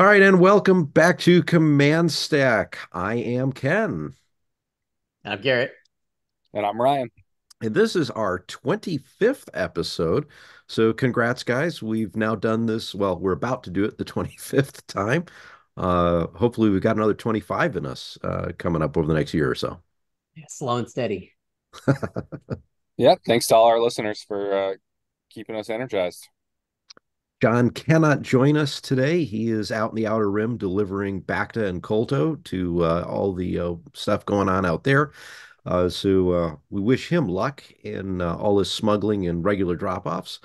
All right, and welcome back to Command Stack. I am Ken, I'm Garrett. And I'm Ryan. and this is our 25th episode. So, congrats, guys. We've now done this. Well, we're about to do it the 25th time. Hopefully, we've got another 25 in us coming up over the next year or so. Yeah, slow and steady. Yeah, thanks to all our listeners for keeping us energized. John cannot join us today. He is out in the Outer Rim delivering Bacta and Colto to all the stuff going on out there. So we wish him luck in all his smuggling and regular drop-offs.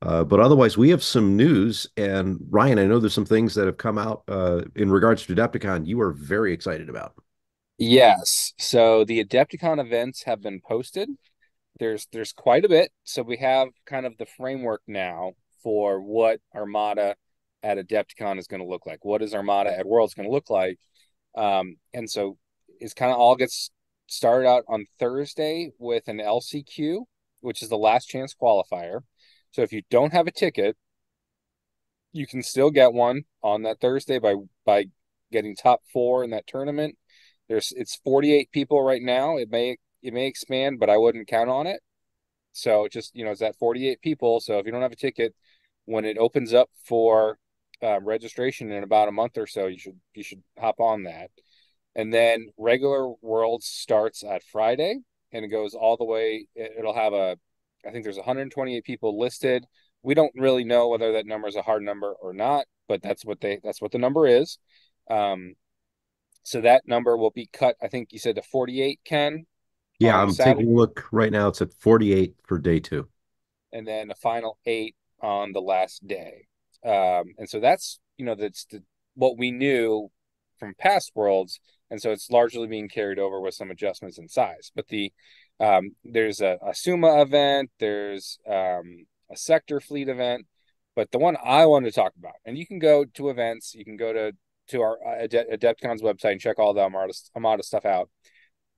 But otherwise, we have some news. And Ryan, I know there's some things that have come out in regards to Adepticon you are very excited about. Yes, so the Adepticon events have been posted. There's quite a bit. So we have kind of the framework now for what Armada at Adepticon is going to look like. What is Armada at Worlds going to look like? And so it's kind of all gets started out on Thursday with an LCQ, which is the last chance qualifier. So if you don't have a ticket, you can still get one on that Thursday by getting top four in that tournament. It's 48 people right now. It may expand, but I wouldn't count on it. So just it's at 48 people. So if you don't have a ticket, when it opens up for registration in about a month or so, you should hop on that. And then regular Worlds starts at Friday and it goes all the way. It'll have I think there's 128 people listed. We don't really know whether that number is a hard number or not, but that's what the number is. Um, so that number will be cut. I think you said to 48, Ken, Yeah, on I'm taking Saturday, a look right now. It's at 48 for day two. and then a final eight on the last day. And so that's what we knew from past worlds, and so it's largely being carried over with some adjustments in size. But there's a Suma event, there's a sector fleet event, but the one I wanted to talk about, and you can go to events, you can go to our Adeptcon's website and check all the Armada stuff out.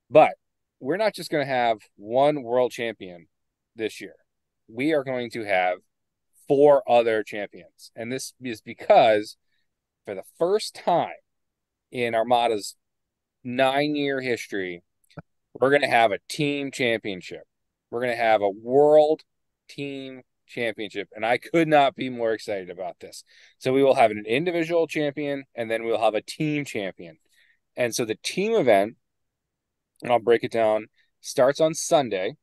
But we're not just going to have one world champion this year. We are going to have four other champions. And this is because for the first time in Armada's 9-year history, we're going to have a team championship. We're going to have a world team championship. And I could not be more excited about this. So we will have an individual champion and then we'll have a team champion. And so the team event, and I'll break it down, starts on Sunday.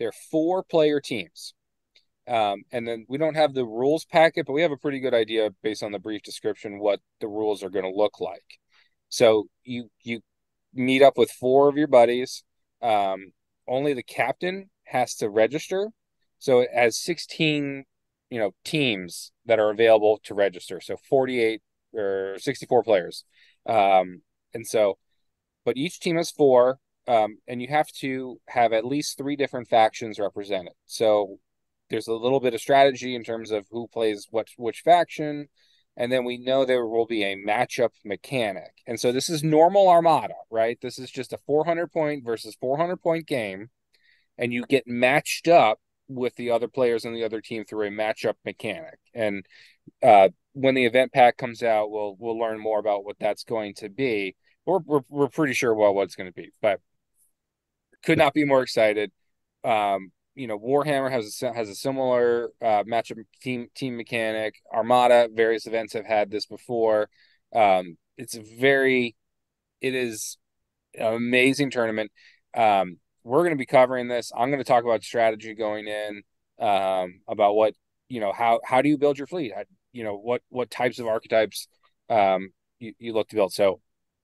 They're 4-player teams. And then we don't have the rules packet, but we have a pretty good idea based on the brief description what the rules are going to look like. So you meet up with 4 of your buddies. Only the captain has to register. So it has 16, teams that are available to register. So 48 or 64 players. And so, but each team has 4. And you have to have at least 3 different factions represented. So there's a little bit of strategy in terms of who plays which faction, and then we know there will be a matchup mechanic. And so this is normal Armada, right? This is just a 400 point versus 400 point game, and you get matched up with the other players in the other team through a matchup mechanic. And when the event pack comes out, we'll learn more about what that's going to be. We're pretty sure what it's going to be, but could not be more excited. Warhammer has a similar matchup team mechanic. Armada, various events have had this before. It is an amazing tournament. We're going to be covering this. I'm going to talk about strategy going in, about what how do you build your fleet? What types of archetypes you look to build. So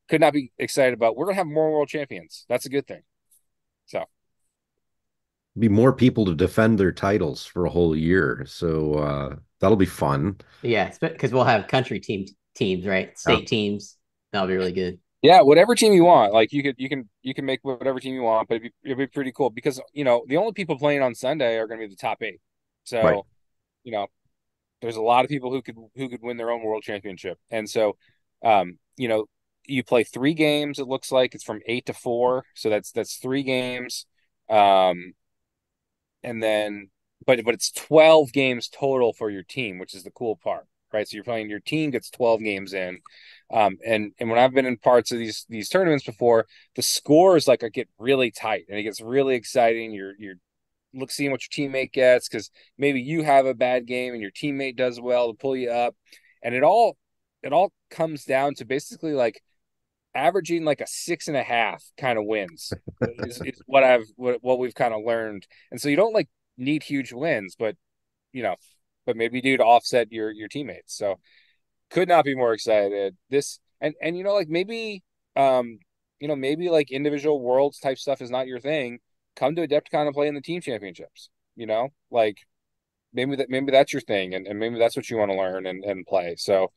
could not be excited about. We're going to have more world champions. That's a good thing. So. Be more people to defend their titles for a whole year. So that'll be fun. Yeah, because we'll have country teams, right? Yeah. State teams. That'll be really good. Yeah, whatever team you want. Like you can make whatever team you want, but it'd be pretty cool because the only people playing on Sunday are going to be the top 8. Right. So you know there's a lot of people who could win their own world championship, and so um you know you play 3 games. It looks like it's from 8 to 4, so that's 3 games, um and then but it's 12 games total for your team, which is the cool part, right? So you're playing your team gets 12 games in. And when I've been in parts of these tournaments before, the scores like get really tight and it gets really exciting. You're look seeing what your teammate gets because maybe you have a bad game and your teammate does well to pull you up. And it all comes down to basically like averaging like a 6.5 kind of wins is what we've kind of learned. And so you don't like need huge wins, but you know, but maybe you do to offset your teammates. So could not be more excited. This and like maybe maybe like individual worlds type stuff is not your thing. Come to Adepticon and play in the team championships. Like maybe that's your thing, and maybe that's what you want to learn and play. So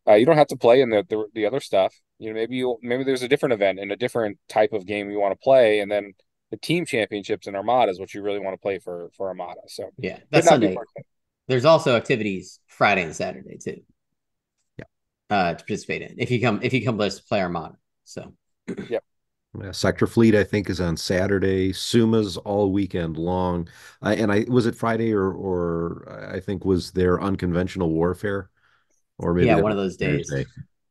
you don't have to play in the other stuff. Maybe there's a different event and a different type of game you want to play, and then the team championships and Armada is what you really want to play for Armada. So Yeah, could that's not be Sunday. more excited. There's also activities Friday and Saturday too. Yeah. To participate in if you come with us to play Armada. So Yep. Sector Fleet, I think, is on Saturday. Suma's all weekend long. And I was it Friday or I think was their unconventional warfare, or maybe yeah, that one of was those days. Thursday.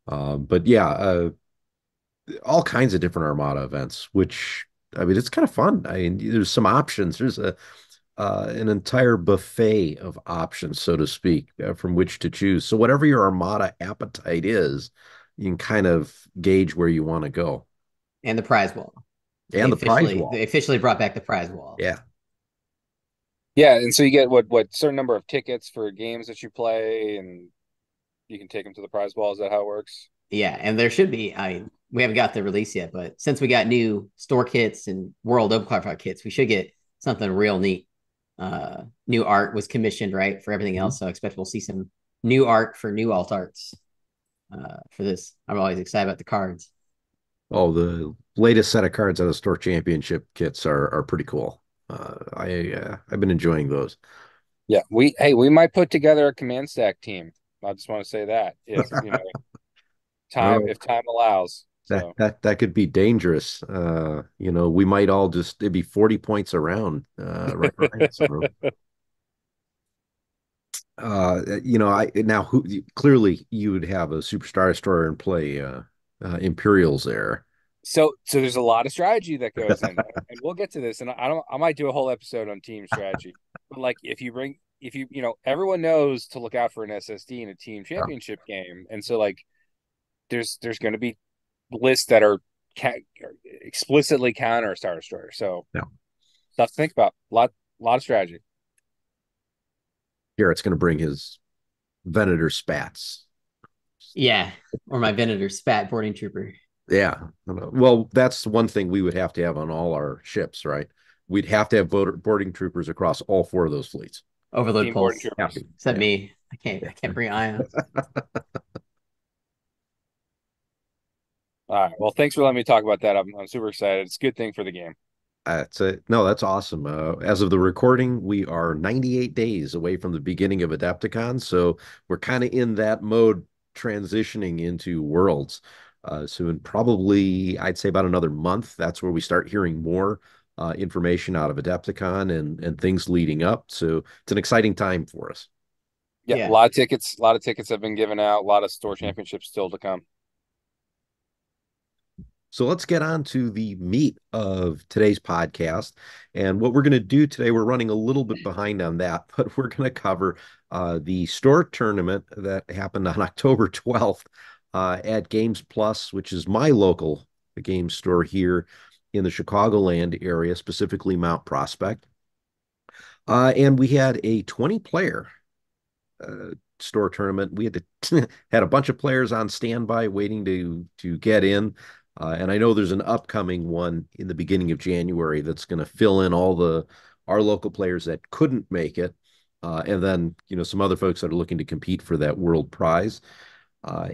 But yeah, all kinds of different Armada events, which I mean, it's kind of fun. I mean, there's some options. There's a an entire buffet of options, so to speak, from which to choose. So whatever your Armada appetite is, you can kind of gauge where you want to go. And the prize wall. They And the prize officially they wall. officially brought back the prize wall. Yeah. Yeah, and so you get what certain number of tickets for games that you play, and you can take them to the prize ball. Is that how it works? Yeah, and there should be. I mean, we haven't got the release yet, but since we got new store kits and World Open Qualifier kits, we should get something real neat. New art was commissioned, right, for everything Mhm. else. So I expect we'll see some new art for new alt arts for this. I'm always excited about the cards. Oh, the latest set of cards on the store championship kits are pretty cool. I've been enjoying those. Yeah, we might put together a command stack team. I just want to say that if time Oh, if time allows. that So that that could be dangerous. We might all just it'd be 40 points around. Right. So I now who clearly you would have a superstar destroyer in play, Imperials there. so there's a lot of strategy that goes in, and we'll get to this. And I might do a whole episode on team strategy. But like if everyone knows to look out for an SSD in a team Yeah. championship game, and so like there's going to be lists that are explicitly counter a Star Destroyer. So Yeah. stuff to think about. Lot of strategy. Garrett's going to bring his Venator spats. Yeah, or my Venator spat boarding trooper. Yeah. Well, that's one thing we would have to have on all our ships, right? We'd have to have boarding troopers across all four of those fleets. Overload Team boarding pulse. Yeah. troopers. Except Yeah. me. I can't bring ions. All right. Well, thanks for letting me talk about that. I'm super excited. It's a good thing for the game. That's it. No, that's awesome. As of the recording, we are 98 days away from the beginning of Adepticon, so we're kind of in that mode transitioning into Worlds. So in probably, I'd say about another month, that's where we start hearing more information out of Adepticon and things leading up. So it's an exciting time for us. Yeah, a Yeah. lot of tickets. A lot of tickets have been given out. A lot of store championships still to come. So let's get on to the meat of today's podcast. And what we're going to do today, we're running a little bit behind on that, but we're going to cover the store tournament that happened on October 12th at Games Plus, which is my local game store here in the Chicagoland area, specifically Mount Prospect. And we had a 20-player store tournament. We had to had a bunch of players on standby waiting to get in. And I know there's an upcoming one in the beginning of January that's going to fill in all our local players that couldn't make it. And then, some other folks that are looking to compete for that world prize. A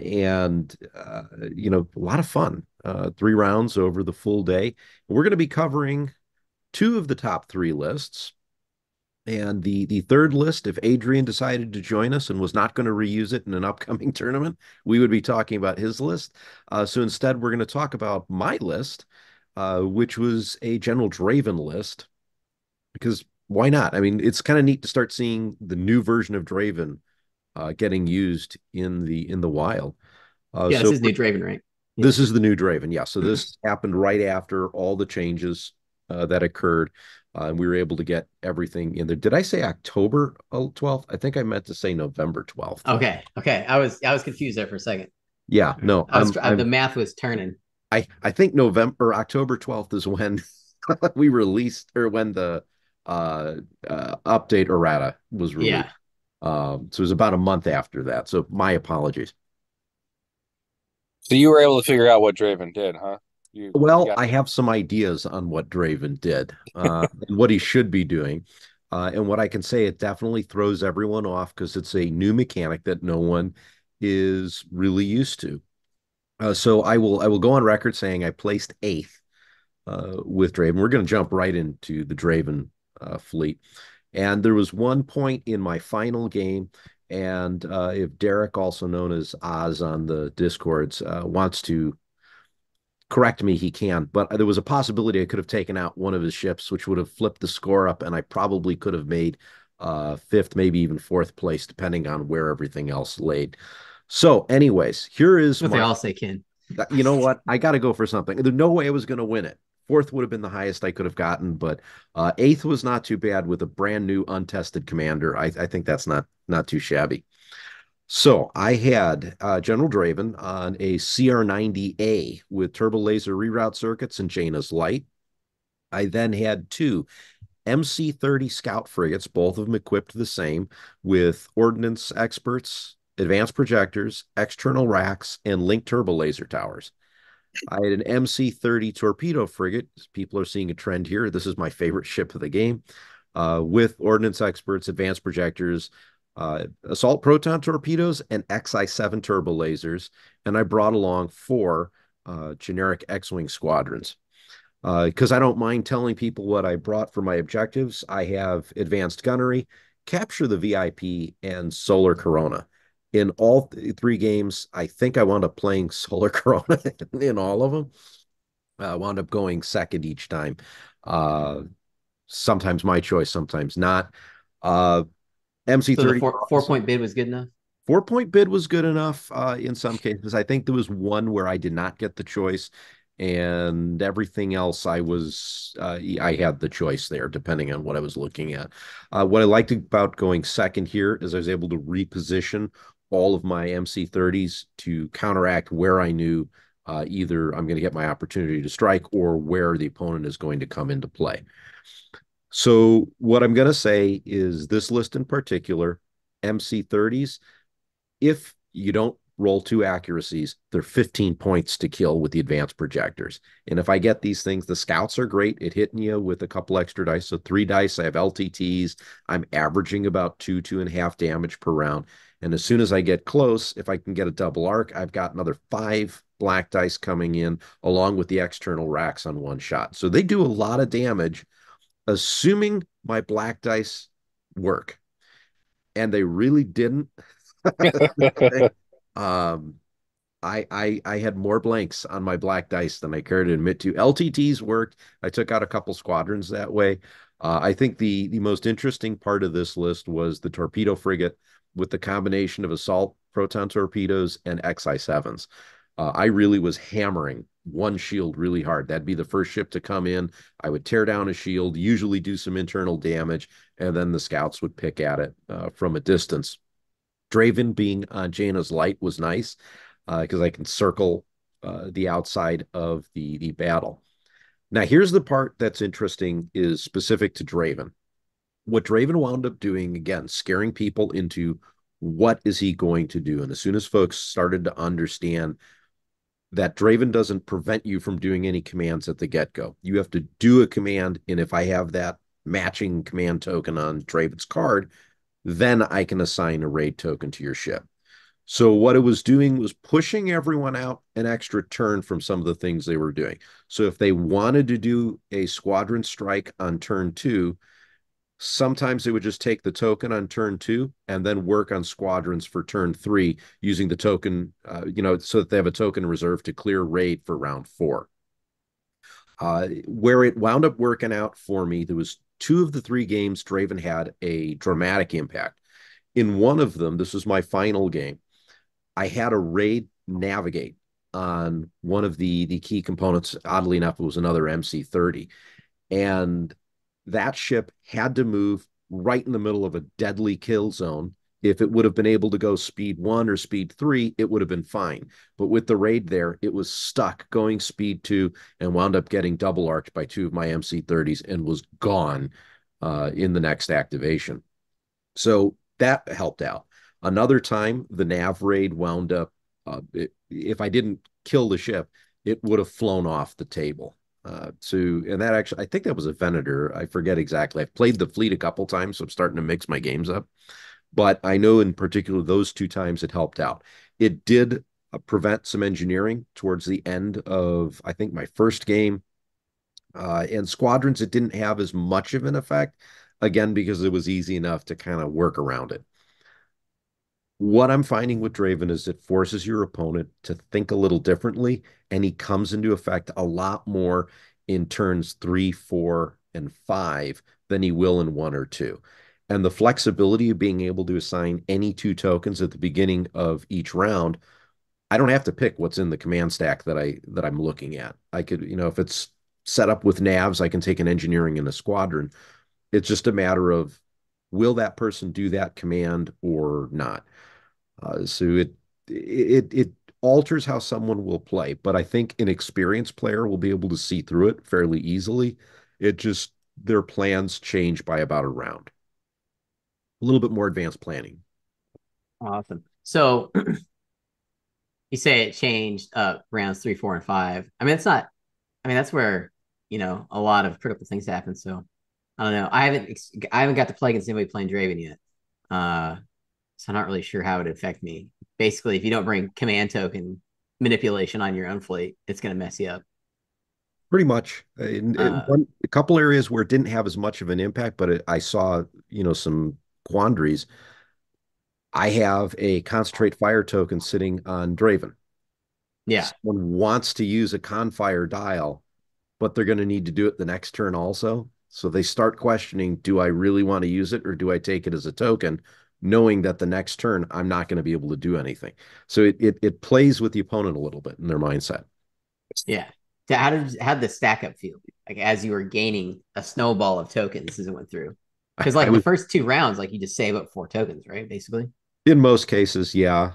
lot of fun. 3 rounds over the full day. We're going to be covering two of the top three lists. And the third list, if Adrian decided to join us and was not going to reuse it in an upcoming tournament, we would be talking about his list. So instead, we're going to talk about my list, which was a General Draven list, because why not? I mean, it's kind of neat to start seeing the new version of Draven getting used in the wild. Yeah, this So is new Draven, right? Yeah. this is the new Draven. Yeah. So this happened right after all the changes that occurred. And we were able to get everything in there. Did I say October 12th? I think I meant to say November 12th. Okay. Okay. I was confused there for a second. Yeah, no, The math was turning. I think November or October 12th is when we released or when the update errata was released. Yeah. So it was about a month after that. So my apologies. So you were able to figure out what Draven did, huh? You Well, got I have some ideas on what Draven did, and what he should be doing. And what I can say, it definitely throws everyone off because it's a new mechanic that no one is really used to. So I will go on record saying I placed eighth with Draven. We're going to jump right into the Draven fleet. And there was one point in my final game, and if Derek, also known as Oz on the Discords, wants to correct me, he can. But there was a possibility I could have taken out one of his ships, which would have flipped the score up, and I probably could have made fifth, maybe even fourth place, depending on where everything else laid. So, anyways, here is What they my. all say, Ken. You know what? I got to go for something. There's no way I was going to win it. Fourth would have been the highest I could have gotten, but eighth was not too bad with a brand new untested commander. I think that's not too shabby. So I had General Draven on a CR90A with turbo laser reroute circuits and Jaina's Light. I then had two MC-30 scout frigates, both of them equipped the same with ordnance experts, advanced projectors, external racks, and linked turbo laser towers. I had an MC-30 torpedo frigate. People are seeing a trend here. This is my favorite ship of the game, with ordnance experts, advanced projectors, assault proton torpedoes, and XI-7 turbo lasers. And I brought along four generic X-Wing squadrons. Because I don't mind telling people what I brought for my objectives. I have advanced gunnery, capture the VIP, and solar corona. In all three games, I think I wound up playing solar corona in all of them. Wound up going second each time. Uh, Sometimes my choice, sometimes not. Uh, So the MC-30 four point bid was good enough. 4 point bid was good enough in some cases. I think there was one where I did not get the choice, and everything else I had the choice there, depending on what I was looking at. What I liked about going second here is I was able to reposition all of my MC-30s to counteract where I knew either I'm going to get my opportunity to strike or where the opponent is going to come into play. So what I'm going to say is this list in particular, MC-30s, if you don't roll two accuracies, they're 15 points to kill with the advanced projectors. And if I get these things, the scouts are great at hitting you with a couple extra dice. So 3 dice, I have LTTs. I'm averaging about 2.5 damage per round. And as soon as I get close, if I can get a double arc, I've got another 5 black dice coming in along with the external racks on one shot. So they do a lot of damage, assuming my black dice work. And they really didn't. it. um, I had more blanks on my black dice than I cared to admit to. LTTs worked. I took out a couple squadrons that way. I think the most interesting part of this list was the torpedo frigate with the combination of assault proton torpedoes and XI-7s. I really was hammering one shield really hard. That'd be the first ship to come in. I would tear down a shield, usually do some internal damage, and then the scouts would pick at it from a distance. Draven being on Jaina's Light was nice because I can circle the outside of the battle. Now, here's the part that's interesting is specific to Draven. What Draven wound up doing, again, scaring people into what is he going to do? And as soon as folks started to understand that Draven doesn't prevent you from doing any commands at the get-go. You have to do a command, and if I have that matching command token on Draven's card, then I can assign a raid token to your ship. So what it was doing was pushing everyone out an extra turn from some of the things they were doing. So if they wanted to do a squadron strike on turn 2, sometimes they would just take the token on turn 2 and then work on squadrons for turn 3 using the token, so that they have a token reserved to clear raid for round 4. Where it wound up working out for me, there was 2 of the 3 games Draven had a dramatic impact. In one of them, this was my final game. I had a raid navigate on one of the key components. Oddly enough, it was another MC-30, and that ship had to move right in the middle of a deadly kill zone. If it would have been able to go speed 1 or speed 3, it would have been fine. But with the raid there, it was stuck going speed 2 and wound up getting double arced by 2 of my MC-30s and was gone in the next activation. So that helped out. Another time, the nav raid wound up, if I didn't kill the ship, it would have flown off the table. And that actually, I think that was a Venator. I forget exactly. I've played the fleet a couple times, so I'm starting to mix my games up. But I know in particular, those 2 times it helped out. It did prevent some engineering towards the end of, I think, my first game. And squadrons, it didn't have as much of an effect, again, because it was easy enough to kind of work around it. What I'm finding with Draven is it forces your opponent to think a little differently, and he comes into effect a lot more in turns 3, 4, and 5 than he will in 1 or 2. And the flexibility of being able to assign any 2 tokens at the beginning of each round, I don't have to pick what's in the command stack that I'm looking at. I could, if it's set up with navs, I can take an engineering and a squadron. It's just a matter of will that person do that command or not. So it alters how someone will play, but I think an experienced player will be able to see through it fairly easily. It just their plans change by about a round. A little bit more advanced planning. Awesome. So you say it changed rounds 3, 4, and 5. I mean, it's not. I mean, that's where a lot of critical things happen. So I don't know. I haven't got to play against anybody playing Draven yet. So I'm not really sure how it would affect me. Basically, if you don't bring command token manipulation on your own fleet, it's going to mess you up. Pretty much. A couple areas where it didn't have as much of an impact, but I saw, some quandaries. I have a concentrate fire token sitting on Draven. Yeah, Someone wants to use a Confire dial, but they're going to need to do it the next turn also. So they start questioning, do I really want to use it or do I take it as a token, knowing that the next turn I'm not going to be able to do anything. So it plays with the opponent a little bit in their mindset. yeah. So how did the stack up feel? Like as you were gaining a snowball of tokens as it went through? Because I like the was first 2 rounds, like you just save up 4 tokens, right? Basically. in most cases, yeah.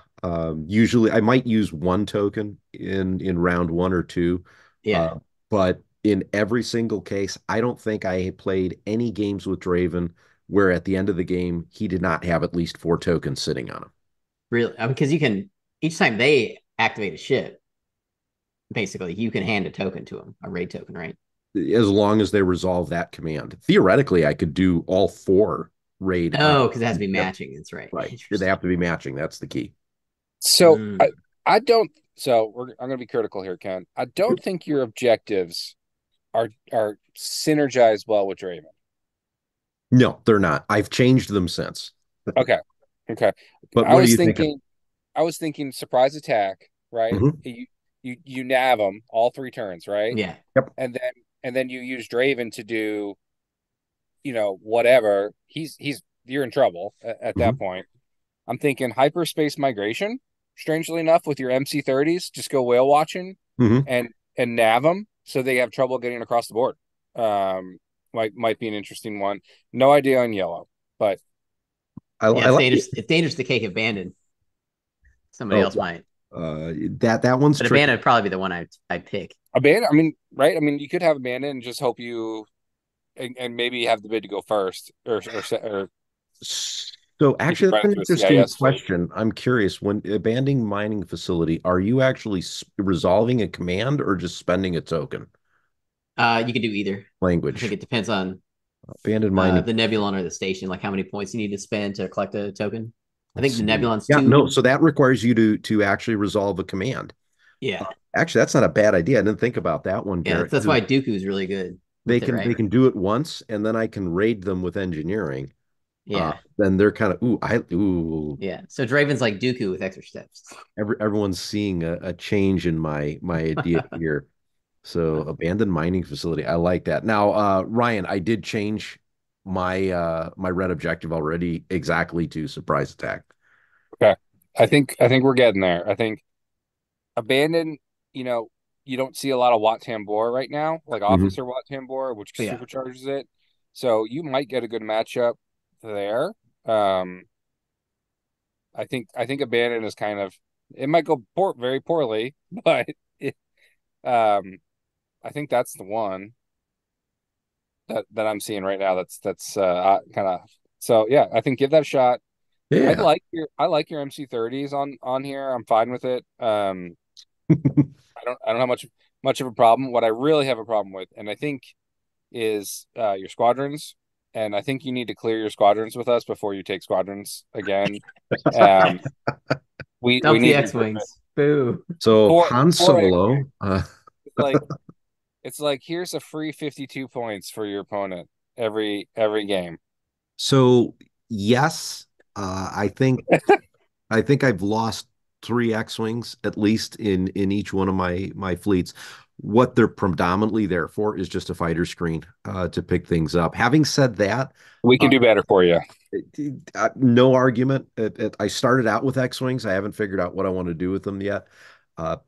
Usually I might use 1 token in round 1 or 2. Yeah, But in every single case, I don't think I played any games with Draven where at the end of the game he did not have at least 4 tokens sitting on him. really. Because you can each time they activate a ship, basically you can hand a token to them, a raid token, right? As long as they resolve that command. Theoretically, I could do all 4 raid on. Oh, because it has to be matching. That's right. Right. They Interesting. have to be matching. That's the key. So I, Mm. I don't. So I'm going to be critical here, Ken. I don't think your objectives are synergized well with Draven. No, they're not. I've changed them since. Okay. Okay. But I what do was you think of? thinking I was thinking surprise attack, right? Mhm. You nav them all 3 turns, right? Yeah. Yep. And then you use Draven to do, whatever. He's you're in trouble at that Mhm. point. I'm thinking hyperspace migration, strangely enough, with your MC-30s, just go whale watching Mhm. and nav them so they have trouble getting across the board. Might be an interesting one. No idea on yellow, but Yeah, I it's like dangerous. it. It's dangerous to cake abandoned. Somebody Oh, else might. that one's But tricky. abandoned would probably be the one I pick. abandon. I mean, right? I mean, you could have abandon and just hope you and maybe have the bid to go first, or So you could actually, run that's it an through a interesting CIS fleet. question. I'm curious, when abandoning mining facility, are you actually resolving a command or just spending a token? You can do either. I think Language. it depends on Abandoned mining. the Nebulon or the station, like how many points you need to spend to collect a token. I Let's think the see. Nebulon's Yeah, no, two. so that requires you to actually resolve a command. Uh, Yeah, Actually, that's not a bad idea. I didn't think about that one, yeah. Garrett, That's because why Dooku is really good they with it, can right? they can do it once, and then I can raid them with engineering. Yeah, Then they're kind of ooh. yeah. So Draven's like Dooku with extra steps. Everyone's seeing a change in my idea here. So abandoned mining facility. I like that. Now, Ryan, I did change my red objective already exactly to surprise attack. Okay. I think we're getting there. I think abandon, you know, you don't see a lot of Wat Tambor right now, like Mhm. Officer Wat Tambor, which But yeah, supercharges it. So you might get a good matchup there. Um, I think abandon is kind of it might go very poorly, but it, um, I think that's the one that I'm seeing right now. That's kind of so yeah. I think give that a shot. Yeah. I like your MC30s on here. I'm fine with it. I don't have much of a problem. What I really have a problem with, and I think is your squadrons. And I think you need to clear your squadrons with us before you take squadrons again. Um, we dump the need improvement. X-wings. Boo. So Four Han four Solo, it's like it's like here's a free 52 points for your opponent every game. so yes, I think I've lost three X-wings at least in each one of my fleets. What they're predominantly there for is just a fighter screen to pick things up. Having said that, We uh, can do better for you. no argument. I started out with X-wings. I haven't figured out what I want to do with them yet.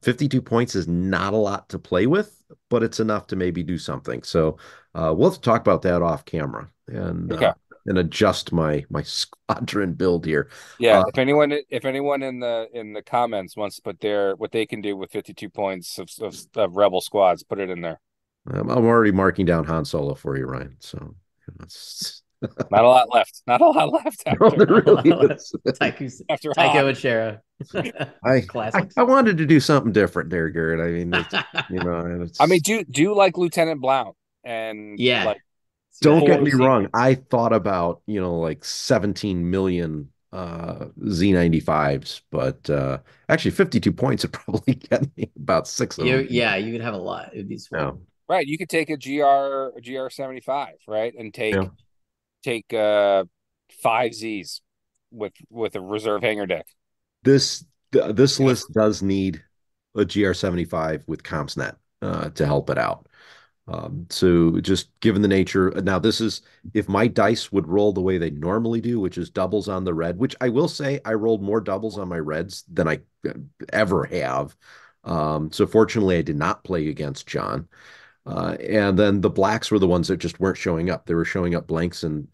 52 points is not a lot to play with, but it's enough to maybe do something. So we'll have to talk about that off camera Okay. and adjust my squadron build here. Yeah, Uh, if anyone in the comments wants to put their what they can do with 52 points of rebel squads, put it in there. I'm already marking down Han Solo for you, Ryan. So it's, Not a lot left. Not a lot left no, there really Tycho is. Han. and Shara. I, Classics. I wanted to do something different there, Garrett. I mean, it's and I mean, it's do like Lieutenant Blount and Yeah. like It's a good don't get idea. me forcing. wrong. I thought about, like 17 million Z95s, but actually 52 points would probably get me about six of them. Yeah, you could have a lot. It would be sweet. Yeah. Right, you could take a GR 75, right, and Yeah. take five Z's with a reserve hangar deck. This this You know, list does need a GR75 with CompsNet to help it out. So just given the nature, now this is if my dice would roll the way they normally do, which is doubles on the red, which I will say I rolled more doubles on my reds than I ever have. So fortunately, I did not play against John. And then the blacks were the ones that just weren't showing up. They were showing up blanks and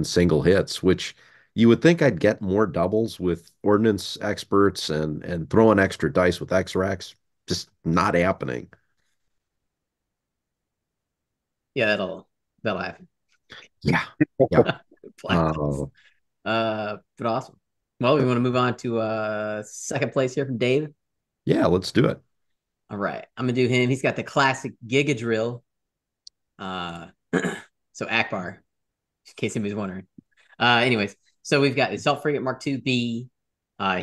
single hits, which you would think I'd get more doubles with ordnance experts and throwing extra dice with X-Rax. Just not happening. Yeah, that'll happen. Yeah. Yep. Blacklist. But awesome. Well, we want to move on to second place here from Dave. Yeah, let's do it. All right. I'm gonna do him. He's got the classic Giga Drill. Uh so Akbar, in case anybody's wondering. Anyways, so we've got the Assault Frigate Mark II B.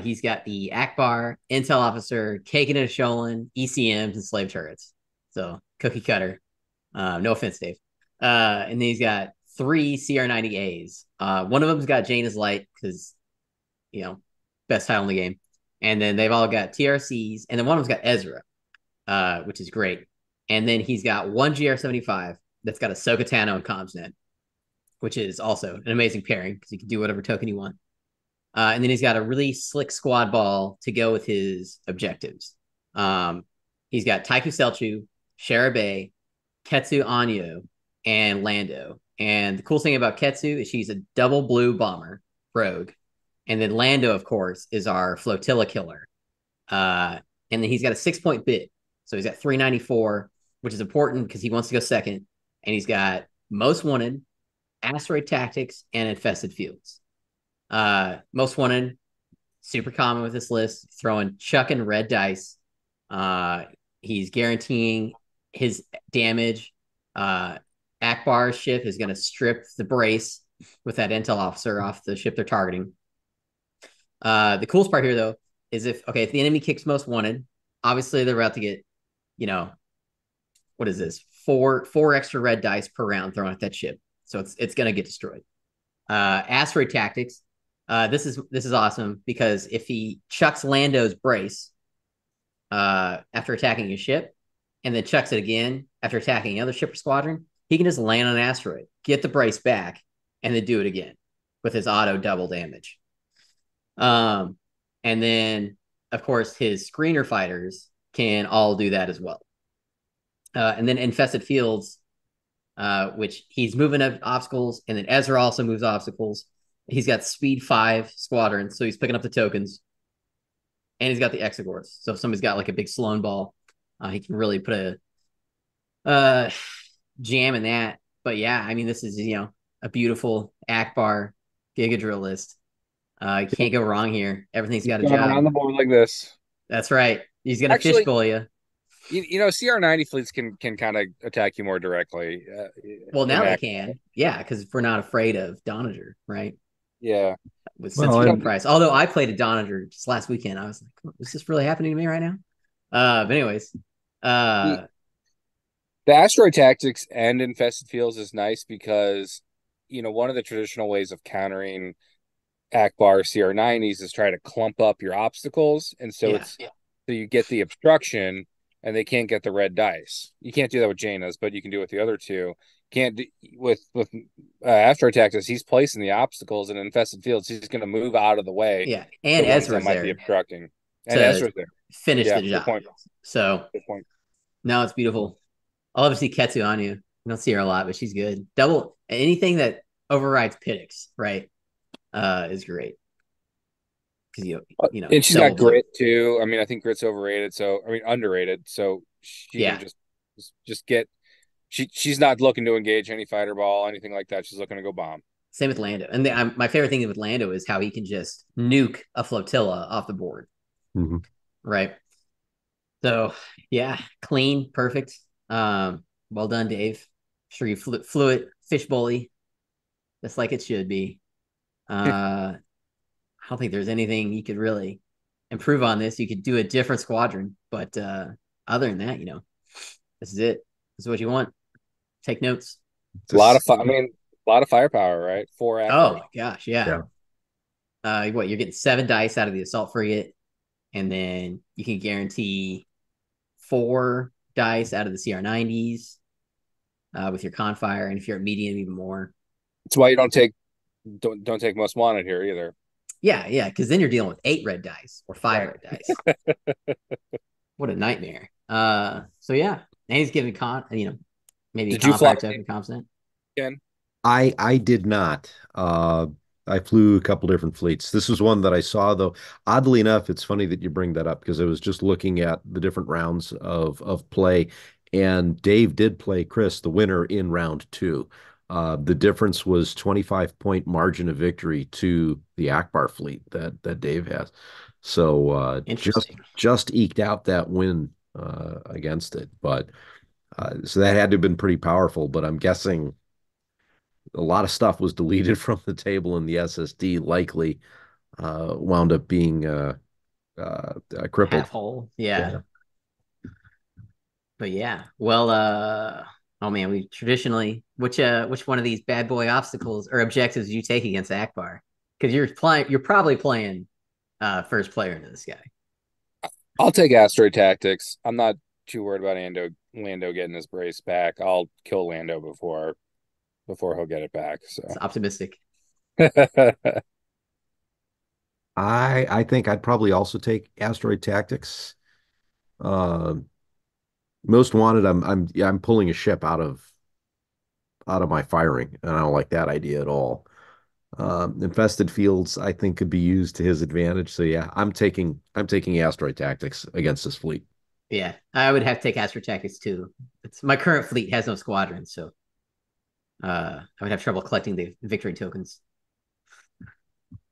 He's got the Akbar, Intel Officer, Kagan and Sholin, ECMs, and Slave Turrets. So cookie cutter. No offense, Dave. And then he's got three CR90As. One of them's got Jane is Light because, best title in the game. And then they've all got TRCs. And then one of them's got Ezra, which is great. And then he's got one GR75 that's got Ahsoka Tano and CommsNet, which is also an amazing pairing because you can do whatever token you want. And then he's got a really slick squad ball to go with his objectives. He's got Taiku Selchu, Sharabe, Ketsu Anyo, and Lando. And the cool thing about Ketsu is she's a double blue bomber, rogue. And then Lando, of course, is our flotilla killer. And then he's got a 6-point bid. So he's got 394, which is important because he wants to go second. And he's got most wanted, asteroid tactics, and infested fields. Most wanted, super common with this list, throwing Chuck and red dice. He's guaranteeing his damage. Akbar's ship is going to strip the brace with that intel officer off the ship they're targeting. The coolest part here, though, is if the enemy kicks most wanted, obviously they're about to get, what is this? Four extra red dice per round thrown at that ship. So it's going to get destroyed. Asteroid tactics. This is awesome because if he chucks Lando's brace after attacking your ship, and then chucks it again after attacking another ship or squadron, he can just land on an asteroid, get the brace back, and then do it again with his auto double damage. Um, and then of course his screener fighters can all do that as well. And then infested fields, which he's moving up obstacles, and then Ezra also moves obstacles. He's got speed 5 squadrons, so he's picking up the tokens, and he's got the Exegors. So if somebody's got like a big Sloan ball, he can really put a jam in that. But yeah, I mean, this is a beautiful Akbar Giga Drill list. You can't go wrong here. Everything's got a Going job. around the board like this. That's right. He's gonna fish Actually, goal you. CR90 fleets can kind of attack you more directly. Well, In now they can, yeah, because we're not afraid of Donager, right? yeah. With since Well, you and price. Although I played a Donager just last weekend, I was like, is this really happening to me right now? But anyways, The, uh, the asteroid tactics and infested fields is nice because one of the traditional ways of countering Akbar CR90s is try to clump up your obstacles, and so yeah, it's so you get the obstruction, and they can't get the red dice. You can't do that with Jaina's, but you can do it with the other two. Can't do, with asteroid tactics. He's placing the obstacles in infested fields. He's going to move out of the way yeah, and the ones that Ezra's might be there obstructing, and to Ezra's there. finish Yeah, the good job. point. So Good point. no, it's beautiful. I'll obviously Ketsu on you. I don't see her a lot, but she's good. Double anything that overrides Pittix, right? Is great because And she's double got blue. grit too. I mean, I think grit's overrated. So I mean, underrated. So she can Yeah, just get. She's not looking to engage any fighter ball, anything like that. She's looking to go bomb. same with Lando. And my favorite thing with Lando is how he can just nuke a flotilla off the board, mhm. right? So yeah, clean, perfect. Well done, Dave. Sure you flew it fish bully, just like it should be. I don't think there's anything you could really improve on this. You could do a different squadron, but other than that, this is it. This is what you want. Take notes. A lot Just of I mean, a lot of firepower, right? 4 Akbars. Oh my gosh, yeah. yeah. What you're getting 7 dice out of the assault frigate, and then you can guarantee 4 dice out of the CR90s with your confire, and if you're at medium, even more. That's why you don't take most wanted here either. Yeah, yeah, because then you're dealing with 8 red dice or five Right. red dice. What a nightmare. So yeah, and he's giving maybe Did you confire fly token constant. again? I did not. I flew a couple different fleets. This was one that I saw though. Oddly enough, it's funny that you bring that up because I was just looking at the different rounds of play, and Dave did play Chris, the winner, in round two. The difference was 25-point margin of victory to the Akbar fleet that Dave has. So just Interesting. just eked out that win against it. But so that had to have been pretty powerful. But I'm guessing a lot of stuff was deleted from the table in the SSD, likely wound up being crippled. Half whole. Yeah. Yeah. But yeah. Well, oh man, we traditionally which one of these bad boy obstacles or objectives do you take against Akbar? Because you're probably playing first player into this guy. I'll take asteroid tactics. I'm not too worried about Lando getting his brace back. I'll kill Lando before he'll get it back. It's So optimistic. I think I'd probably also take Asteroid Tactics. Uh, Most wanted, I'm pulling a ship out of my firing, and I don't like that idea at all. Infested fields, I think, could be used to his advantage. So yeah, I'm taking Asteroid Tactics against this fleet. Yeah. I would have to take Astro Tactics too. It's my current fleet has no squadron, so I would have trouble collecting the victory tokens.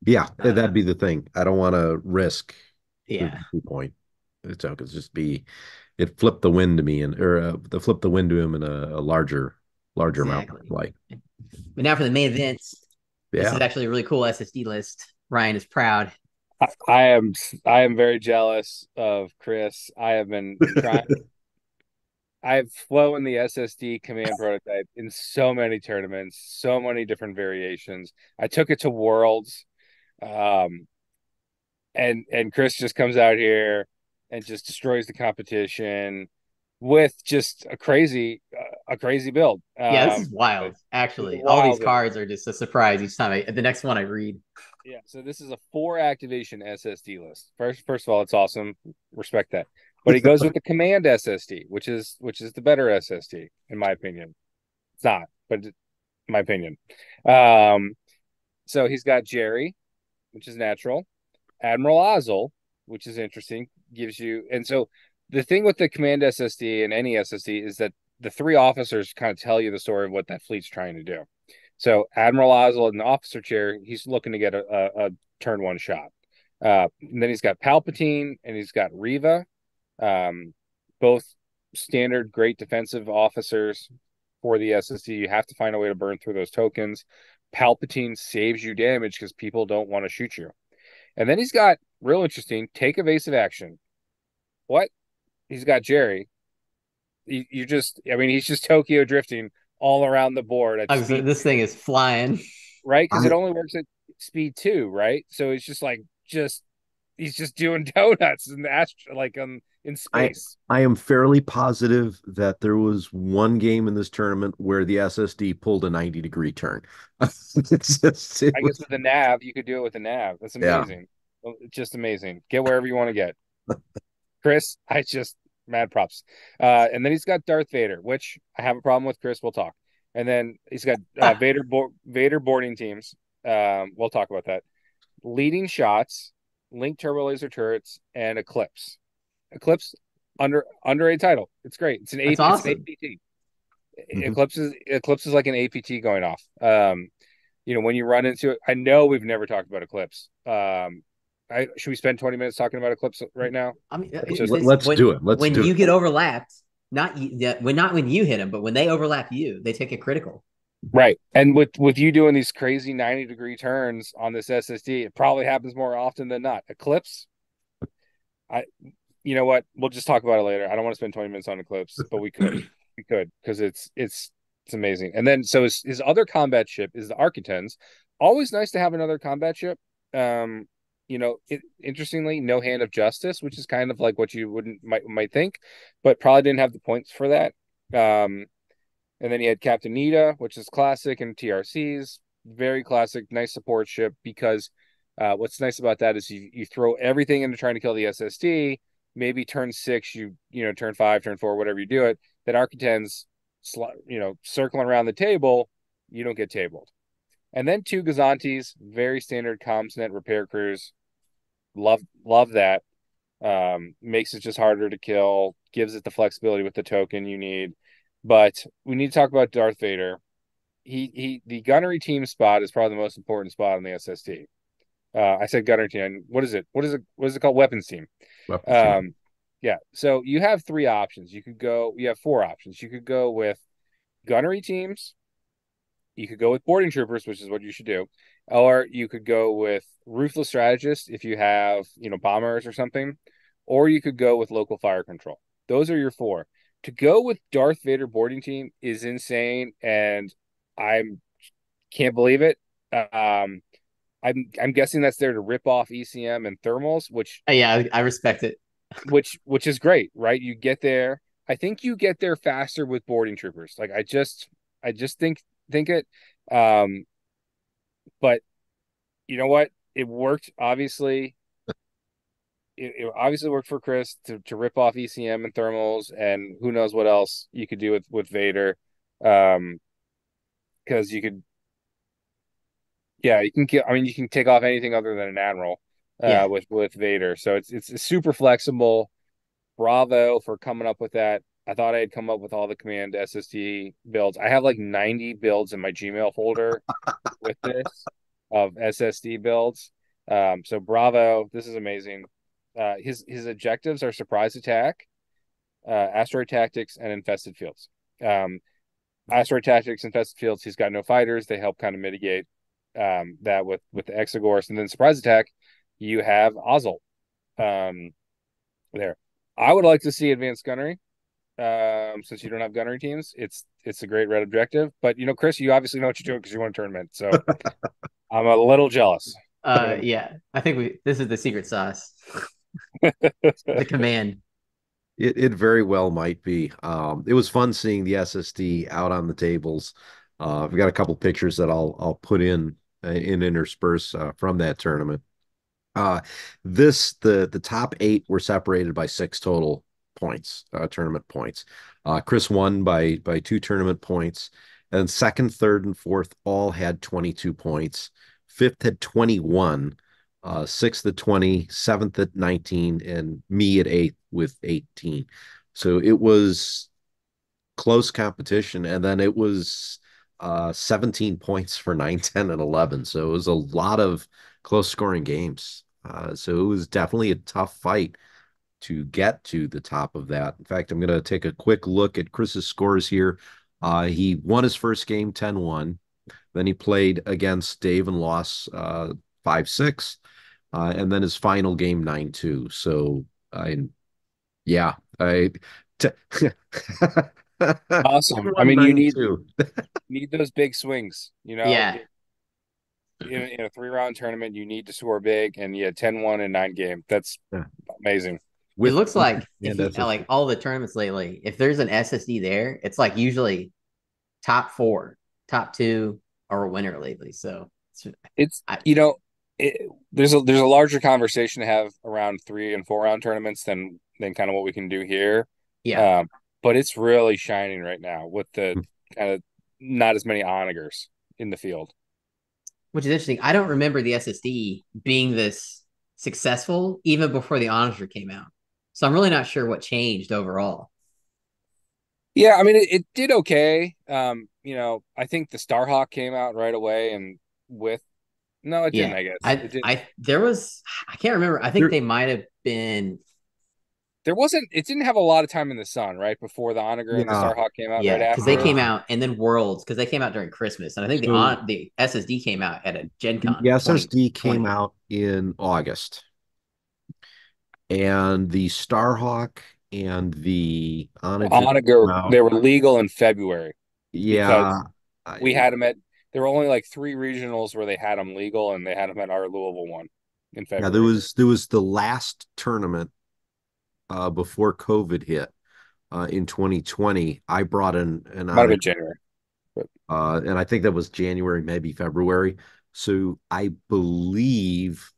Yeah, Uh that'd be the thing. I don't want to risk the yeah, victory point. The tokens just be it flipped the wind to me and or the flip the wind to him in a larger amount. exactly. Like But now for the main events. This is yeah, actually a really cool SSD list. Ryan is proud. I am very jealous of Chris. I have been trying. I've flown the SSD command prototype in so many tournaments, so many different variations. I took it to Worlds, um, and Chris just comes out here and just destroys the competition. with just a crazy build. Yeah, this is It's wild. a Actually, all these wild build. cards are just a surprise each time. The next one I read. Yeah, so this is a 4 activation SSD list. First of all, it's awesome. Respect that. But he goes with the command SSD, which is the better SSD in my opinion. It's not, but in my opinion. Um, so he's got Jerry, which is natural. Admiral Ozzel, which is interesting, gives you. And so the thing with the command SSD and any SSD is that the 3 officers kind of tell you the story of what that fleet's trying to do. So Admiral Ozzel in the officer chair, he's looking to get a turn 1 shot. And then he's got Palpatine and he's got Riva, both standard great defensive officers for the SSD. You have to find a way to burn through those tokens. Palpatine saves you damage because people don't want to shoot you. And then he's got real interesting take evasive action. What? He's got Jerry. I mean, he's just Tokyo drifting all around the board at speed This thing 2, is flying. right? Because I it only works at speed 2, right? So it's just like he's just doing donuts in the in I space. I am fairly positive that there was one game in this tournament where the SSD pulled a 90-degree turn. It I guess was with the nav, you could do it with the nav. That's yeah. amazing. It's just amazing. Get wherever you want to get. Chris, I just mad props. And then he's got Darth Vader, which I have a problem with. Chris, we'll talk. And then he's got Vader boarding teams. We'll talk about that. Leading shots, Link turbo laser turrets, and Eclipse. Eclipse under a title. It's great. That's It's an awesome. APT. Mhm. Eclipse is like an APT going off. When you run into it, I know we've never talked about Eclipse. Should we spend 20 minutes talking about Eclipse right now? I mean, It's just Let's do it. Let's when do you it. get overlapped, not when you hit them, but when they overlap you, they take a critical. right. And with you doing these crazy 90-degree turns on this SSD, it probably happens more often than not. Eclipse, I you know what? We'll just talk about it later. I don't want to spend 20 minutes on Eclipse, but we could. We could because it's amazing. And then so his other combat ship is the Architens. Always nice to have another combat ship. Interestingly, no Hand of Justice, which is kind of like what you wouldn't might think, but probably didn't have the points for that. And then he had Captain Nita, which is classic, and TRCs, very classic, nice support ship because what's nice about that is you throw everything into trying to kill the SSD. Maybe turn 6, turn 5, turn 4, whatever you do it. That Architens, circling around the table, you don't get tabled. And then 2 Gazantes, very standard comms net repair crews. Love that. Makes it just harder to kill, gives it the flexibility with the token you need. But we need to talk about Darth Vader. The gunnery team spot is probably the most important spot on the SSD. I said gunnery team. What is it? What is it called? Weapons team. Weapons team. Yeah. So you have 3 options. You have 4 options. You could go with gunnery teams. You could go with boarding troopers, which is what you should do. Or you could go with ruthless strategists if you have, bombers or something. Or you could go with local fire control. Those are your 4. To go with Darth Vader boarding team is insane, and I can't believe it. I'm guessing that's there to rip off ECM and thermals, Yeah, I respect it. which is great, right? You get there. I think you get there faster with boarding troopers. Like I just think it. Um, but you know what? It worked. Obviously, it obviously worked for Chris to rip off ECM and thermals, and who knows what else you could do with Vader. Because you could, yeah, you can get. I mean, you can take off anything other than an admiral. Yeah. With Vader, so it's super flexible. Bravo for coming up with that. I thought I had come up with all the command SSD builds. I have like 90 builds in my Gmail folder with this of SSD builds. So bravo, this is amazing. His objectives are surprise attack, asteroid tactics, and infested fields. Asteroid tactics, infested fields. He's got no fighters. They help kind of mitigate that with the Exogorse, and then surprise attack. You have Ozzel there. I would like to see advanced gunnery. Since you don't have gunnery teams, it's a great red objective. But Chris, you obviously know what you're doing because you won a tournament. So I'm a little jealous. Yeah. I think this is the secret sauce. The command. It very well might be. It was fun seeing the SSD out on the tables. I've got a couple pictures that I'll put in intersperse from that tournament. Uh, the top eight were separated by six total points, tournament points. Chris won by two tournament points, and second, third, and fourth all had 22 points. Fifth had 21, sixth at 20, seventh at 19, and me at eighth with 18. So it was close competition, and then it was 17 points for 9, 10, and 11. So it was a lot of close scoring games. So it was definitely a tough fight to get to the top of that. In fact, I'm going to take a quick look at Chris's scores here. He won his first game 10-1. Then he played against Dave and lost 5-6. And then his final game 9-2. So I yeah, I t- Awesome. I 10-1, mean, you 9-2. need those big swings. Yeah, In a 3 round tournament, you need to score big, and yeah, 10-1 in 9 game. That's Yeah. amazing. it With looks like if and you SSD. like all the tournaments lately, if there's an SSD there, it's like usually top four, top two, or a winner lately. So It's I, there's a larger conversation to have around 3 and 4 round tournaments than kind of what we can do here. yeah, Um, but it's really shining right now with the kind of not as many onagers in the field. which is interesting. I don't remember the SSD being this successful even before the Onager came out. So I'm really not sure what changed overall. Yeah, I mean it did okay. I think the Starhawk came out right away and with no, it didn't, Yeah, I guess. I It did. I there was I can't remember. I think There, they might have been There wasn't it didn't have a lot of time in the sun, right? Before the Onager and the yeah. Starhawk came out right yeah because they after. came out and then Worlds because they came out during Christmas and I think So the SSD came out at a Gen the Con SSD came 2020. out in August, and the Starhawk and the Onager came Onager, out. they were legal in February because Yeah, we I, had them at there were only like 3 regionals where they had them legal, and they had them at our Louisville one in yeah. There February. was there was the last tournament before COVID hit in 2020. I brought in an Might have been Onager, January, but and I think that was January, maybe February. So I believe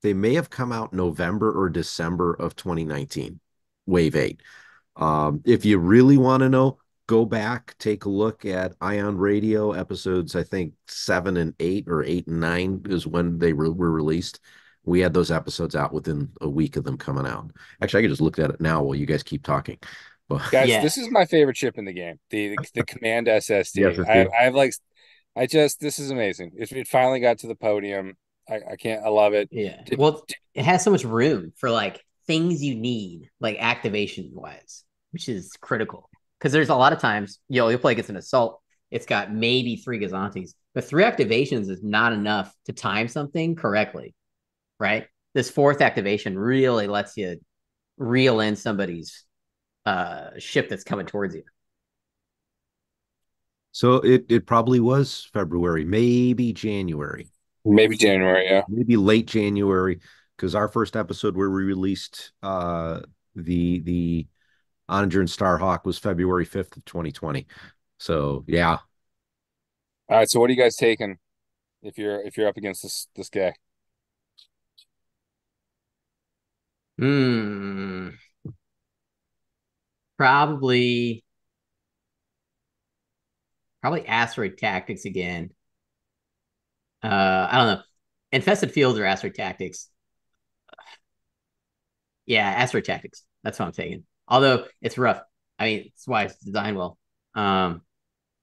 they may have come out November or December of 2019, Wave 8. If you really want to know, go back, take a look at Ion Radio episodes, I think 7 and 8 or 8 and 9 is when they were released. We had those episodes out within a week of them coming out. Actually, I could just look at it now while you guys keep talking. But guys, Yeah, this is my favorite chip in the game, the Command yes, SSD. it's I the I have like I just this is amazing. It finally got to the podium. I can't. I love it. yeah. Well, it has so much room for like things you need, like activation wise, which is critical. Because there's a lot of times, you'll play against an assault. It's got maybe three Gazantes, but three activations is not enough to time something correctly, right? This fourth activation really lets you reel in somebody's ship that's coming towards you. So it probably was February, maybe January, Maybe January. Yeah. maybe late January, because our first episode where we released the Onager and Starhawk was February 5th of 2020. So yeah. All right. So what are you guys taking if you're up against this guy? Hmm. Probably probably asteroid tactics again. I don't know. Infested fields or asteroid tactics. Yeah, asteroid tactics. That's what I'm taking. Although it's rough. I mean, it's why it's designed well. Um,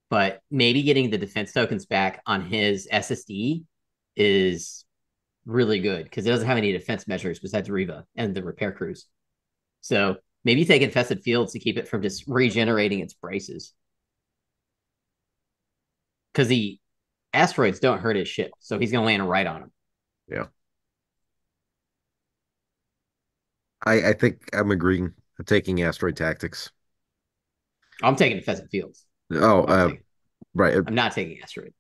but maybe getting the defense tokens back on his SSD is really good because it doesn't have any defense measures besides Riva and the repair crews. So maybe take infested fields to keep it from just regenerating its braces. Because the asteroids don't hurt his ship, so he's gonna land right on him. Yeah. I think I'm agreeing. I'm taking asteroid tactics. I'm taking infested fields. Oh, What I'm taking. right. I'm not taking asteroid.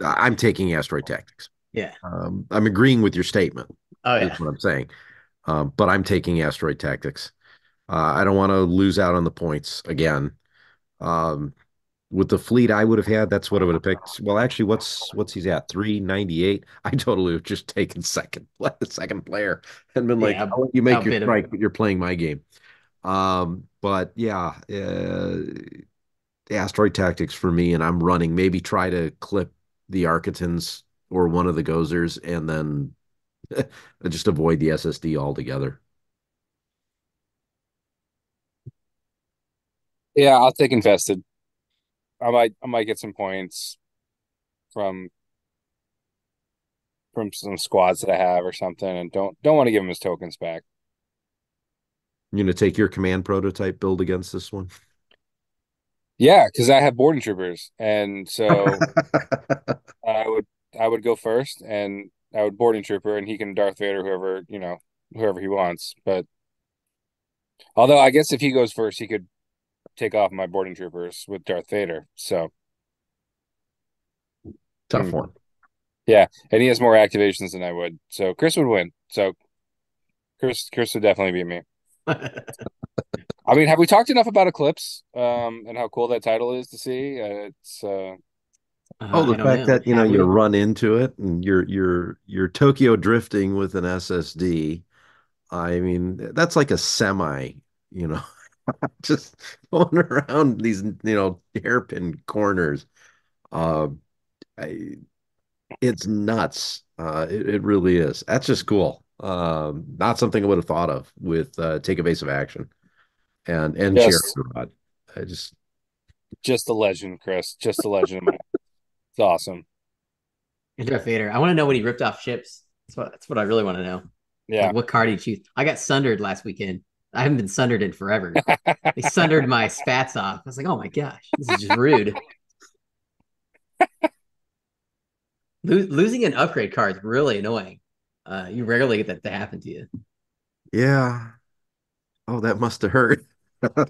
I'm taking asteroid tactics. Yeah. I'm agreeing with your statement, Oh is yeah. what I'm saying. But I'm taking asteroid tactics. I don't want to lose out on the points again. Um, with the fleet I would have had, that's what I would have picked. Well, actually, what's he's at? 398. I totally have just taken second, the second player and been like, Yeah, I'll let you make your outbid him. strike, but you're playing my game. But yeah, asteroid tactics for me, and I'm running. Maybe try to clip the Architans or one of the Gozers, and then just avoid the SSD altogether. Yeah, I'll take infested. I might get some points from some squads that I have or something, and don't want to give him his tokens back. You're gonna take your command prototype build against this one. Yeah, because I have boarding troopers, and so I would I would go first, and I would boarding trooper, and he can Darth Vader whoever whoever he wants. But although I guess if he goes first, he could take off my boarding troopers with Darth Vader. So Tough hmm. one. Yeah, and he has more activations than I would. So Chris would win. So Chris would definitely beat me. I mean, have we talked enough about Eclipse and how cool that title is to see? It's Oh, the I don't fact know. that Have you we? run into it and you're Tokyo drifting with an SSD. I mean, that's like a semi, you know, just going around these, hairpin corners. Uh, I, it's nuts. It really is. That's just cool. Not something I would have thought of with take evasive action and share just rod. I just just a legend, Chris. Just a legend. It's awesome. And Darth Vader. I want to know when he ripped off ships. That's what I really want to know. Like Yeah. what card he choose. I got sundered last weekend. I haven't been sundered in forever. They sundered my spats off. I was like, oh my gosh, this is just rude. Losing an upgrade card is really annoying. You rarely get that to happen to you. yeah. Oh, that must have hurt.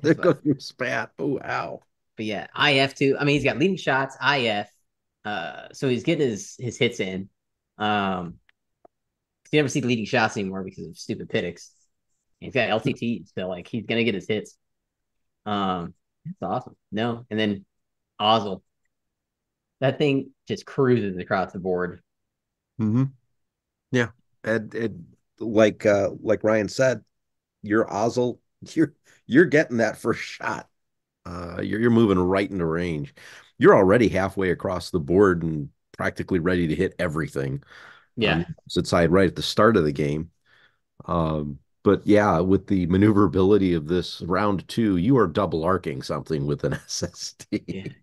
There But, goes your spat. Oh, ow. but yeah, IF too. I mean, he's got leading shots, IF. So he's getting his hits in. You never see leading shots anymore because of stupid Pittix. He's got LTT, so like he's gonna get his hits. It's awesome. No, and then Ozzel, that thing just cruises across the board. Hmm. Yeah. And like Ryan said, you're Ozzel, you're you're getting that first shot. You're moving right into range. You're already halfway across the board and practically ready to hit everything on Yeah, the opposite side right at the start of the game. But yeah, with the maneuverability of this round two, you are double arcing something with an yeah. SSD.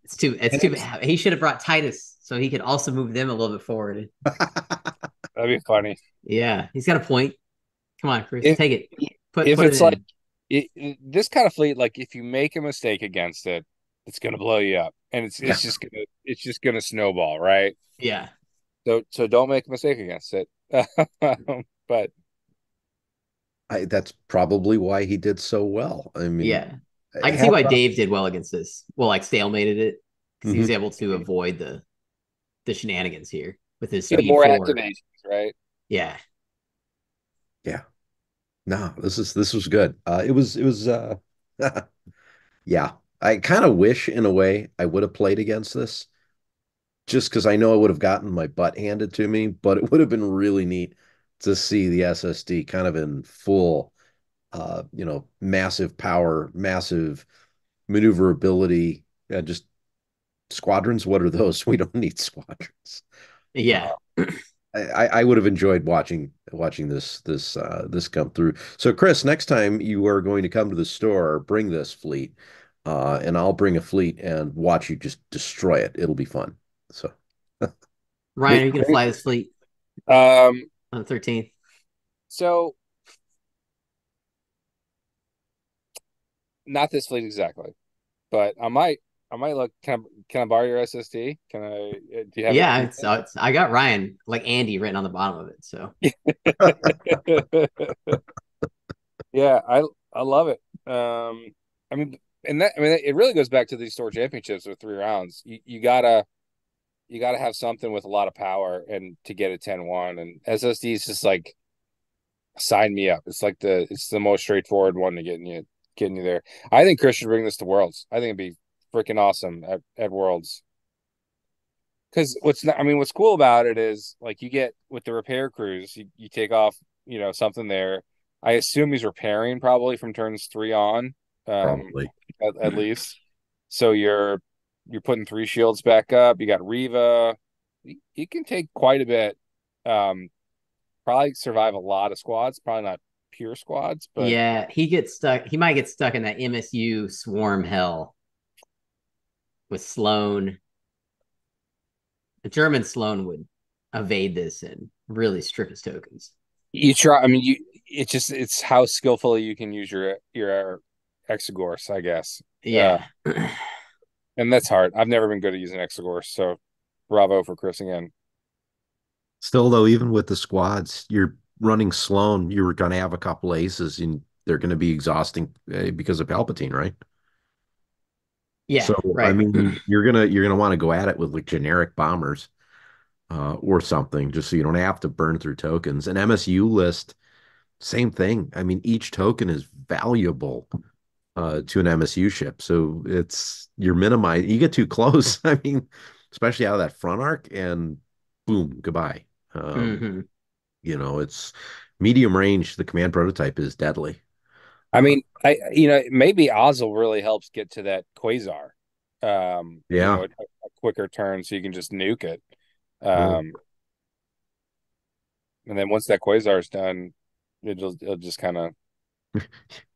It's too bad. He should have brought Titus so he could also move them a little bit forward. That'd be funny. Yeah, he's got a point. Come on, Chris, If take it. Put if put it it's like in. this kind of fleet, like if you make a mistake against it, it's gonna blow you up, and Yeah, it's just gonna snowball, right? Yeah, So don't make a mistake against it. But that's probably why he did so well. I mean, yeah. I can see hats why off. Dave did well against this. Well, like stalemated it because he was Mhm. able to avoid the shenanigans here with his you have speed more four. activations, right? Yeah, Yeah. No, this was good. It was yeah. I kind of wish in a way I would have played against this just because I know I would have gotten my butt handed to me, but it would have been really neat to see the SSD kind of in full massive power, massive maneuverability, just squadrons. What are those? We don't need squadrons. yeah. I would have enjoyed watching this come through. So Chris, next time you are going to come to the store, bring this fleet, and I'll bring a fleet and watch you just destroy it. It'll be fun. So Ryan, are Maybe, you gonna fly this fleet um, on the 13th? so not this fleet exactly, but I might look. Can I borrow your SSD? Can I? Do you have it? Yeah, it's I got Ryan like Andy written on the bottom of it. So Yeah, I love it. I mean, I mean, it really goes back to these store championships with 3 rounds. You gotta have something with a lot of power and to get a 10-1. And SSD is just like sign me up. It's the most straightforward one to get in you getting you there. I think Chris should bring this to Worlds. I think it'd be freaking awesome at Worlds. Because what's cool about it is like you get with the repair crews, you take off, something there. I assume he's repairing probably from turns 3 on, um, Probably. at least. So you're putting 3 shields back up. You got Riva. He can take quite a bit. Um, Probably survive a lot of squads. Probably not pure squads, but Yeah, he gets stuck. He might get stuck in that MSU swarm hell with Sloan. The German Sloan would evade this and really strip his tokens. you try. I mean, it's how skillfully you can use your Exegorse, I guess. Yeah. And that's hard. I've never been good at using Exegorse, so bravo for Chris again. Still, though, even with the squads, you're running Sloan, you're going to have a couple aces, and they're going to be exhausting because of Palpatine, right? Yeah, So, I right. mean, you're gonna want to go at it with like generic bombers or something, just so you don't have to burn through tokens. An MSU list, same thing. I mean, each token is valuable to an MSU ship, so you're minimizing. You get too close. I mean, especially out of that front arc, and boom, goodbye. Um, Hmm. it's medium range. The command prototype is deadly. I mean, maybe Ozzel really helps get to that Quasar. Yeah. A quicker turn so you can just nuke it. Well, Um, and then once that Quasar is done, it'll just kind of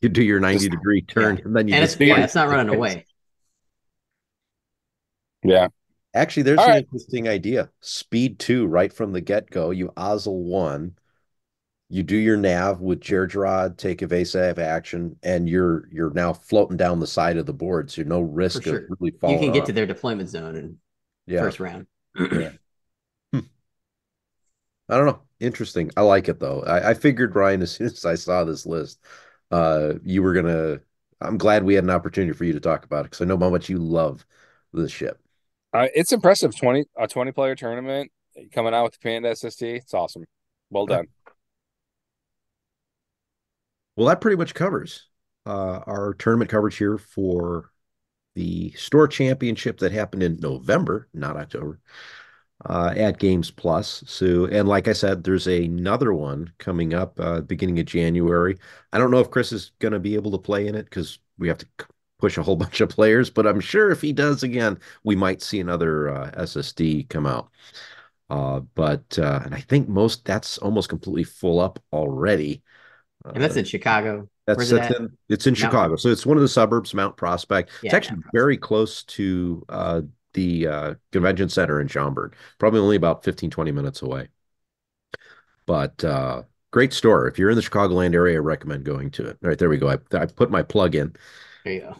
you do your just 90-degree Yeah. turn, and then you And just it's not running away. yeah. Actually, there's All an right. interesting idea. Speed 2 right from the get-go. You Ozzel 1, you do your nav with Gergerod, take evasive action, and you're now floating down the side of the board, so no For risk of sure. really You falling can get to off. their deployment zone in Yeah. first round. Yeah. Hmm. I don't know. Interesting. I like it though. I figured, Ryan, as soon as I saw this list, you were gonna. I'm glad we had an opportunity for you to talk about it because I know how much you love this ship. It's impressive. 20 player tournament coming out with the Panda SSD. It's awesome. Well Huh. done. Well, that pretty much covers our tournament coverage here for the store championship that happened in November, not October, at Games Plus. So, and like I said, there's another one coming up beginning of January. I don't know if Chris is going to be able to play in it because we have to push a whole bunch of players, but I'm sure if he does again, we might see another SSD come out. And I think that's almost completely full up already. And that's Uh, in Chicago. that's Where's it that's at? in it's in Mount. Chicago, so it's one of the suburbs, Mount Prospect. It's Yeah, Mount actually Prospect. very close to the convention center in Schaumburg. Probably only about 15-20 minutes away. But great store. If you're in the Chicagoland area, I recommend going to it. All right, there we go. I put my plug in. There you go.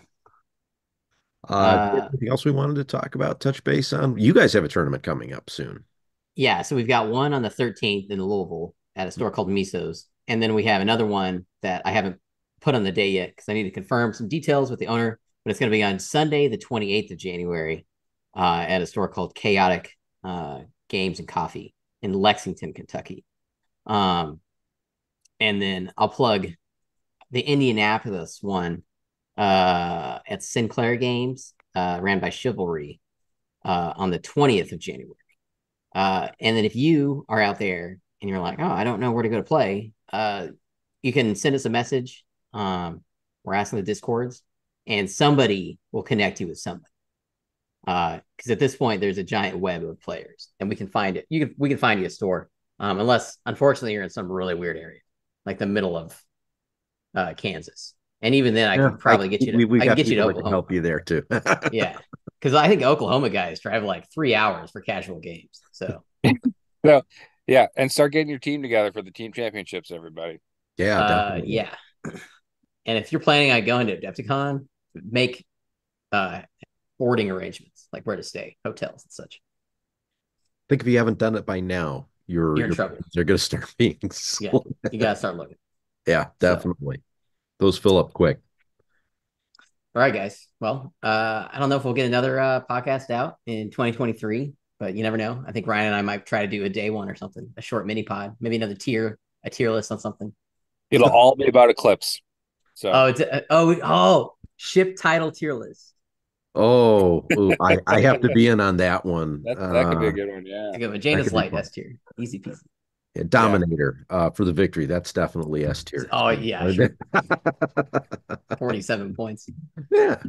Anything else we wanted to talk about, touch base on? You guys have a tournament coming up soon. Yeah, so we've got one on the 13th in Louisville at a store called Miso's. And then we have another one that I haven't put on the day yet because I need to confirm some details with the owner. But it's going to be on Sunday, the 28th of January, at a store called Chaotic Games and Coffee in Lexington, Kentucky. Um, and then I'll plug the Indianapolis one at Sinclair Games, ran by Chivalry, on the 20th of January. And then if you are out there and you're like, oh, I don't know where to go to play, you can send us a message. We're asking the Discords, and somebody will connect you with somebody. Because at this point, there's a giant web of players, and we can find it. We can find you a store, unless unfortunately you're in some really weird area, like the middle of Kansas. And even then, I Yeah, can probably get you to. we I can got get you to people that can Oklahoma. help you there too. Yeah, because I think Oklahoma guys drive like 3 hours for casual games. So So yeah, and start getting your team together for the team championships, everybody. Yeah, definitely. yeah. And if you're planning on going to Adepticon, make uh boarding arrangements, like where to stay, hotels and such. I think if you haven't done it by now, You're in your trouble. plans are going to start being Yeah, slow. you gotta start looking. Yeah, So, definitely. Those fill up quick. all right, guys. Well, I don't know if we'll get another podcast out in 2023, but you never know. I think Ryan and I might try to do a day one or something, a short mini pod, maybe a tier list on something. It'll all be about Eclipse. So ship title tier list. Oh, ooh, I have to be in on that one. that could be a good one. Yeah. It's a good one. That Jaina's could be light fun. S tier, easy peasy. Yeah, Yeah. Dominator for the victory. That's definitely S tier. Oh So, yeah, sure. 47 points. yeah.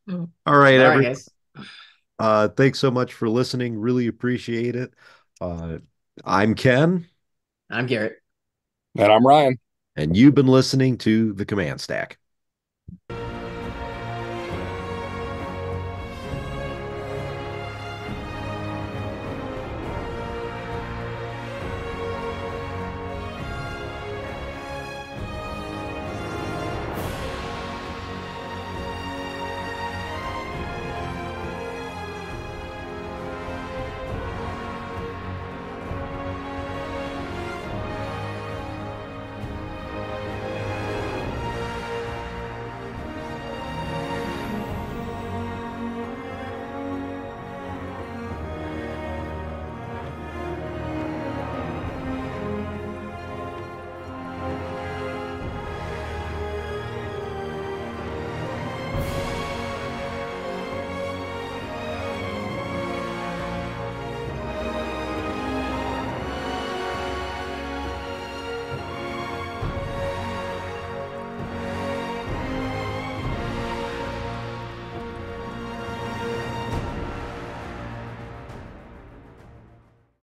All right, All right, everyone. guys. Thanks so much for listening. Really appreciate it. Uh, I'm Ken, I'm Garrett. And I'm Ryan. and you've been listening to the Command Stack.